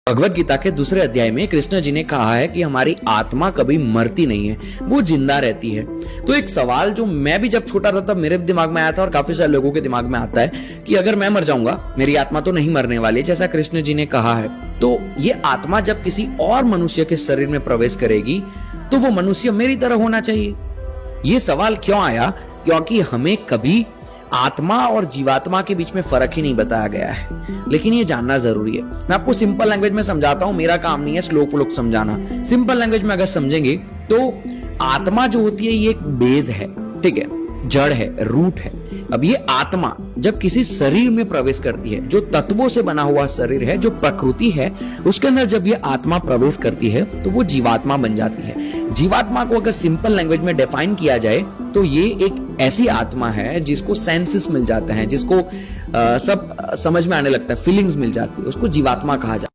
भगवत गीता के दूसरे अध्याय में कृष्ण जी ने कहा है कि हमारी आत्मा कभी मरती नहीं है, वो जिंदा रहती है। तो एक सवाल जो मैं भी जब छोटा था तब मेरे दिमाग में आया था और काफी सारे लोगों के दिमाग में आता है कि अगर मैं मर जाऊंगा, मेरी आत्मा तो नहीं मरने वाली, जैसा कृष्ण जी ने कहा है, तो ये आत्मा जब किसी और मनुष्य के शरीर में प्रवेश करेगी तो वो मनुष्य मेरी तरह होना चाहिए। ये सवाल क्यों आया? क्योंकि हमें कभी आत्मा और जीवात्मा के बीच में फर्क ही नहीं बताया गया है, लेकिन ये जानना जरूरी है। मैं आपको सिंपल लैंग्वेज में समझाता हूं, मेरा काम नहीं है स्लो फ्लो समझाना। सिंपल लैंग्वेज में अगर समझेंगे तो आत्मा जो होती है ये एक बेस है, ठीक है, जड़ है, रूट है। अब ये आत्मा जब किसी शरीर में प्रवेश करती है, जो तत्वों से बना हुआ शरीर है, जो प्रकृति है, उसके अंदर जब ये आत्मा प्रवेश करती है तो वो जीवात्मा बन जाती है। जीवात्मा को अगर सिंपल लैंग्वेज में डिफाइन किया जाए तो ये एक ऐसी आत्मा है जिसको सेंसेस मिल जाते हैं, जिसको सब समझ में आने लगता है, फीलिंग्स मिल जाती है, उसको जीवात्मा कहा जाता है।